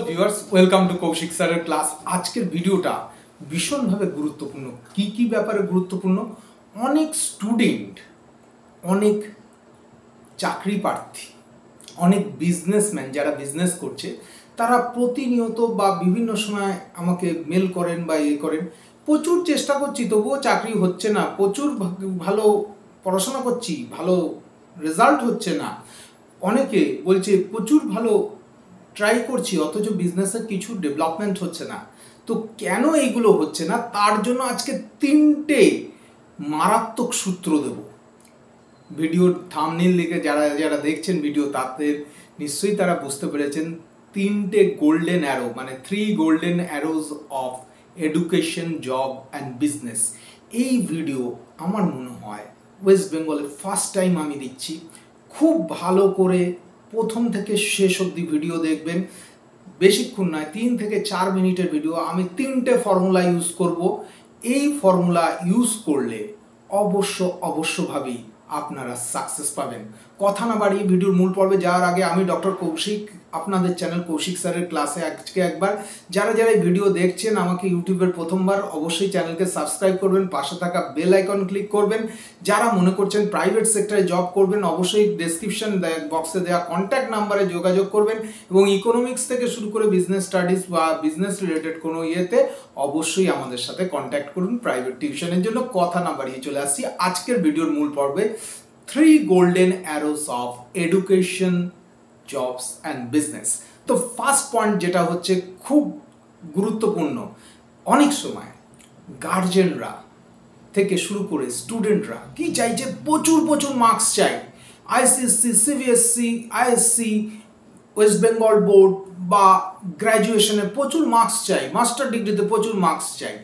Viewers, welcome to Kaushik স্যারের class. আজকের ভিডিওটা ভীষণভাবে গুরুত্বপূর্ণ। কি ব্যাপারে গুরুত্বপূর্ণ? অনেক স্টুডেন্ট, অনেক চাকরি প্রার্থী, অনেক বিজনেসম্যান যারা বিজনেস করছে, তারা প্রতিনিয়ত বা বিভিন্ন সময় আমাকে মেল করেন বা করেন, প্রচুর চেষ্টা করছি তবুও চাকরি হচ্ছে না, প্রচুর ভালো পড়াশোনা করছি, ভালো রেজাল্ট হচ্ছে না। অনেকে বলছে প্রচুর ভালো ট্রাই করছি অথচ বিজনেসের কিছু ডেভেলপমেন্ট হচ্ছে না। তো কেন এইগুলো হচ্ছে না, তার জন্য আজকে 3টে মারাত্মক সূত্র দেব। ভিডিওর থাম্বনেল দেখে যারা দেখছেন ভিডিও, তাদের নিশ্চয়ই তারা বুঝতে পেরেছেন 3টে গোল্ডেন অ্যারো, মানে 3 golden arose of education, job and business. এই ভিডিও আমার মনে হয় ওয়েস্ট বেঙ্গলে ফার্স্ট টাইম আমি দিচ্ছি। খুব ভালো করে প্রথম থেকে শেষ অবধি ভিডিও দেখবেন। বেশিক্ষণ নয়, 3 থেকে 4 মিনিটের ভিডিও। আমি 3টে ফর্মুলা ইউজ করব। এই ফর্মুলা ইউজ করলে অবশ্যভাবেই আপনারা সাকসেস পাবেন। কথা না বাড়িয়ে ভিডিওর মূল পর্বে যাওয়ার আগে আমি ডক্টর কৌশিক, আপনাদের চ্যানেল কৌশিক স্যারের ক্লাসে আজকে একবার যারা এই ভিডিও দেখছেন আমাকে ইউটিউবের প্রথমবার, অবশ্যই চ্যানেলকে সাবস্ক্রাইব করবেন, পাশে থাকা বেল আইকন ক্লিক করবেন। যারা মনে করছেন প্রাইভেট সেক্টরে জব করবেন, অবশ্যই ডেসক্রিপশন বক্সে দেওয়া কন্ট্যাক্ট নাম্বারে যোগাযোগ করবেন এবং ইকোনমিক্স থেকে শুরু করে বিজনেস স্টাডিজ বা বিজনেস রিলেটেড কোনো ইয়েতে অবশ্যই আমাদের সাথে কন্ট্যাক্ট করুন প্রাইভেট টিউশনের জন্য। কথা না বাড়িয়ে চলে আসছি আজকের ভিডিওর মূল পর্বে। 3 golden arrows of education, jobs and business. তো ফার্স্ট পয়েন্ট যেটা হচ্ছে খুব গুরুত্বপূর্ণ, অনেক সময় গার্জেনরা থেকে শুরু করে স্টুডেন্টরা কি চাইছে, প্রচুর মার্কস চাই। ICSE, CBSE, ISC, West Bengal board বা গ্র্যাজুয়েশনে প্রচুর মার্কস চাই, মাস্টার ডিগ্রিতে প্রচুর মার্কস চাই।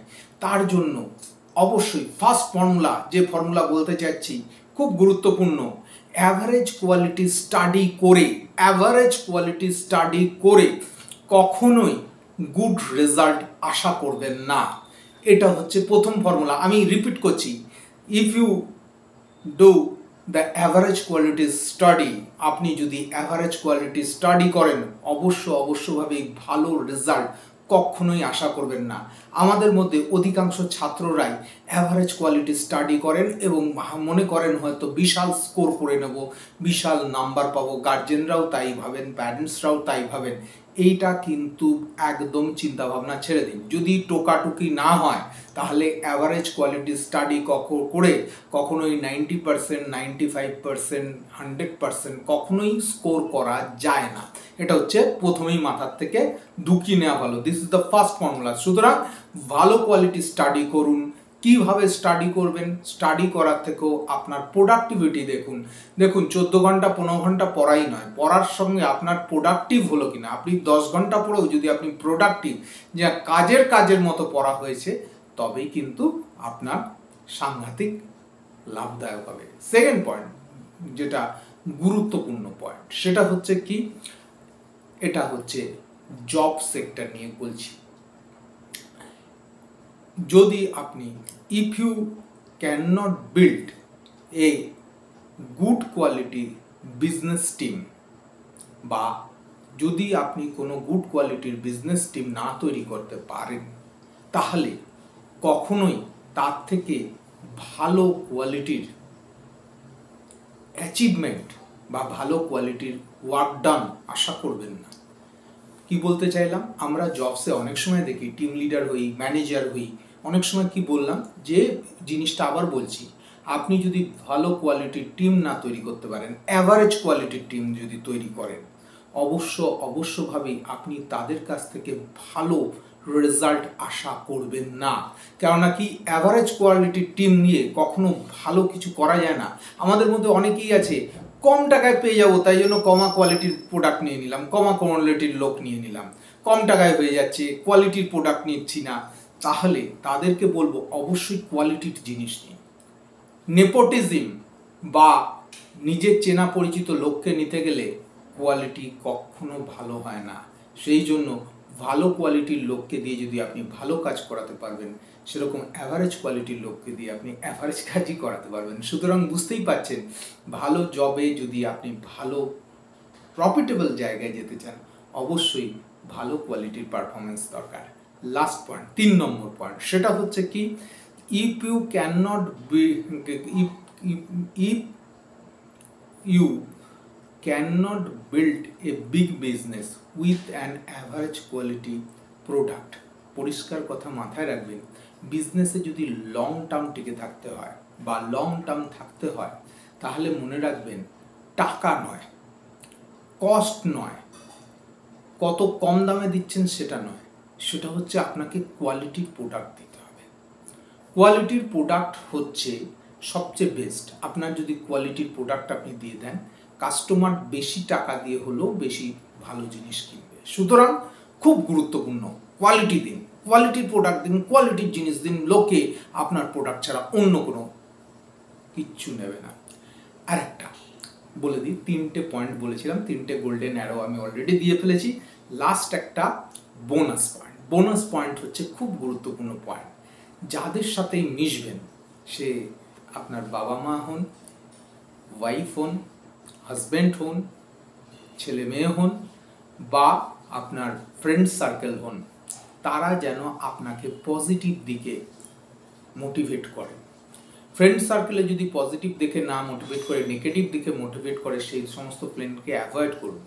তার জন্য অবশ্যই ফার্স্ট ফর্মুলা, যে ফর্মুলা বলতে চাচ্ছি, খুব গুরুত্বপূর্ণ। অ্যাভারেজ কোয়ালিটি স্টাডি করে কখনোই গুড রেজাল্ট আশা করবেন না। এটা হচ্ছে প্রথম ফর্মুলা। আমি রিপিট করছি, if you do the average quality study, আপনি যদি অ্যাভারেজ কোয়ালিটি স্টাডি করেন অবশ্যভাবেই ভালো রেজাল্ট কখনোই আশা করবেন না। আমাদের মধ্যে অধিকাংশ ছাত্ররাই অ্যাভারেজ কোয়ালিটি স্টাডি করেন এবং মনে করেন হয়তো বিশাল স্কোর করে নেব, বিশাল নাম্বার পাবো। গার্জেনরাও তাই ভাবেন, প্যারেন্টসরাও তাই ভাবেন। এইটা কিন্তু একদম চিন্তাভাবনা ছেড়ে দিন। যদি টোকাটুকি না হয় তাহলে অ্যাভারেজ কোয়ালিটি স্টাডি করে কখনোই 90%, 95%, 100% কখনোই স্কোর করা যায় না। এটা হচ্ছে প্রথমেই মাথার থেকে ঢুকিয়ে নেওয়া ভালো। This is the first formula. সুতরাং ভালো কোয়ালিটি স্টাডি করুন। কিভাবে স্টাডি করবেন? স্টাডি করার থেকেও আপনার প্রোডাক্টিভিটি দেখুন। 14 ঘন্টা 15 ঘন্টা পড়াই নয়, পড়ার সঙ্গে আপনার প্রোডাক্টিভ হলো কিনা। আপনি 10 ঘন্টা পড়েও যদি আপনি প্রোডাক্টিভ, যা কাজের মতো পড়া হয়েছে, তবেই কিন্তু আপনার সাংঘাতিক লাভদায়ক হবে। সেকেন্ড পয়েন্ট, যেটা গুরুত্বপূর্ণ পয়েন্ট, সেটা হচ্ছে কি, এটা হচ্ছে জব সেক্টর নিয়ে বলছি। যদি আপনি, if you can not build a good quality business team, বা যদি আপনি কোনো গুড কোয়ালিটির বিজনেস টিম না তৈরি করতে পারেন, তাহলে কখনোই তার থেকে ভালো কোয়ালিটির অ্যাচিভমেন্ট বা ভালো কোয়ালিটির ওয়ার্ক ডান আশা করবেন না। কি বলতে চাইলাম, আমরা জবসে অনেক সময় দেখি টিম লিডার হই, ম্যানেজার হই, অনেক সময় কি বললাম, যে জিনিসটা আবার বলছি, আপনি যদি ভালো কোয়ালিটির টিম না তৈরি করতে পারেন, অ্যাভারেজ কোয়ালিটির টিম যদি তৈরি করেন, অবশ্যভাবেই আপনি তাদের কাছ থেকে ভালো রেজাল্ট আশা করবেন না। কেননা কি, অ্যাভারেজ কোয়ালিটির টিম নিয়ে কখনো ভালো কিছু করা যায় না। আমাদের মধ্যে অনেকেই আছে, কম টাকায় পেয়ে যাবো তাই জন্য কমা কোয়ালিটির প্রোডাক্ট নিয়ে নিলাম, কমা কোয়ালিটির লোক নিয়ে নিলাম, কম টাকায় হয়ে যাচ্ছে, কোয়ালিটির প্রোডাক্ট নিচ্ছি না। তাহলে তাদেরকে বলবো অবশ্যই কোয়ালিটির জিনিস নিন। নেপোটিজম বা নিজের চেনা পরিচিত লোককে নিতে গেলে কোয়ালিটি কখনো ভালো হয় না। সেই জন্য ভালো কোয়ালিটির লোককে দিয়ে যদি আপনি ভালো কাজ করাতে পারবেন, সেরকম অ্যাভারেজ কোয়ালিটির লোককে দিয়ে আপনি অ্যাভারেজ কাজই করাতে পারবেন। সুতরাং বুঝতেই পারছেন, ভালো জবে যদি আপনি ভালো প্রফিটেবল জায়গায় যেতে চান, অবশ্যই ভালো কোয়ালিটির পারফরমেন্স দরকার। লাস্ট পয়েন্ট, 3 নম্বর পয়েন্ট, সেটা হচ্ছে কি, if you can not be if you cannot build a big business with an average quality product। পরিষ্কার কথা মাথায় রাখবেন, বিজনেসে যদি লং টার্ম টিকে থাকতে হয় বা লং টার্ম থাকতে হয়, তাহলে মনে রাখবেন টাকা নয়, কস্ট নয়, কত কম দামে দিচ্ছেন সেটা নয়, সেটা হচ্ছে আপনাকে কোয়ালিটির প্রোডাক্ট দিতে হবে। কোয়ালিটির প্রোডাক্ট হচ্ছে সবচেয়ে বেস্ট। আপনার যদি কোয়ালিটির প্রোডাক্ট আপনি দিয়ে দেন, কাস্টমার বেশি টাকা দিয়ে হলেও বেশি ভালো জিনিস কিনবে। সুতরাং খুব গুরুত্বপূর্ণ, কোয়ালিটি দিন, কোয়ালিটির প্রোডাক্ট দিন, কোয়ালিটির জিনিস দিন, লোকে আপনার প্রোডাক্ট ছাড়া অন্য কোনো কিচ্ছু নেবে না। আর একটা বলে দিই, 3টে পয়েন্ট বলেছিলাম, 3টে গোল্ডেন অ্যারো আমি অলরেডি দিয়ে ফেলেছি। লাস্ট একটা বোনাস পয়েন্ট। বোনাস পয়েন্ট হচ্ছে খুব গুরুত্বপূর্ণ পয়েন্ট। যাদের সাথেই মিশবেন, সে আপনার বাবা মা হন, ওয়াইফ হন, হাজব্যান্ড হন, ছেলে মেয়ে হন, বা আপনার ফ্রেন্ড সার্কেল হন, তারা যেন আপনাকে পজিটিভ দিকে মোটিভেট করে। ফ্রেন্ড সার্কেলে যদি পজিটিভ দিকে না মোটিভেট করে, নেগেটিভ দিকে মোটিভেট করে, সেই সমস্ত ফ্রেন্ডকে অ্যাভয়েড করুন।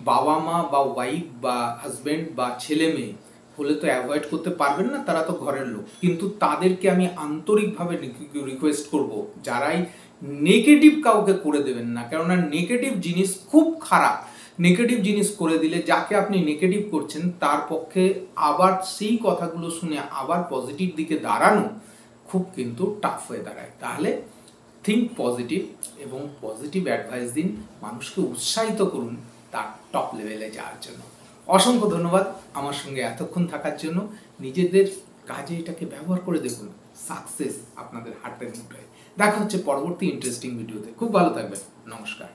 বাবা মা বা ওয়াইফ বা হাজব্যান্ড বা ছেলে মেয়ে হলে তো অ্যাভয়েড করতে পারবেন না, তারা তো ঘরের লোক, কিন্তু তাদেরকে আমি আন্তরিকভাবে রিকোয়েস্ট করব, যারাই নেগেটিভ কাউকে করে দেবেন না, কেননা নেগেটিভ জিনিস খুব খারাপ। নেগেটিভ জিনিস করে দিলে যাকে আপনি নেগেটিভ করছেন তার পক্ষে আবার সেই কথাগুলো শুনে আবার পজিটিভ দিকে দাঁড়ানো খুব কিন্তু টাফ হয়ে দাঁড়ায়। তাহলে থিঙ্ক পজিটিভ এবং পজিটিভ অ্যাডভাইস দিন, মানুষকে উৎসাহিত করুন তার টপ লেভেলে যাওয়ার জন্য। অসংখ্য ধন্যবাদ আমার সঙ্গে এতক্ষণ থাকার জন্য। নিজেদের কাজে এটাকে ব্যবহার করে দেখুন, সাকসেস আপনাদের হাতের মুঠোয়। দেখা হচ্ছে পরবর্তী ইন্টারেস্টিং ভিডিওতে। খুব ভালো থাকবেন, নমস্কার।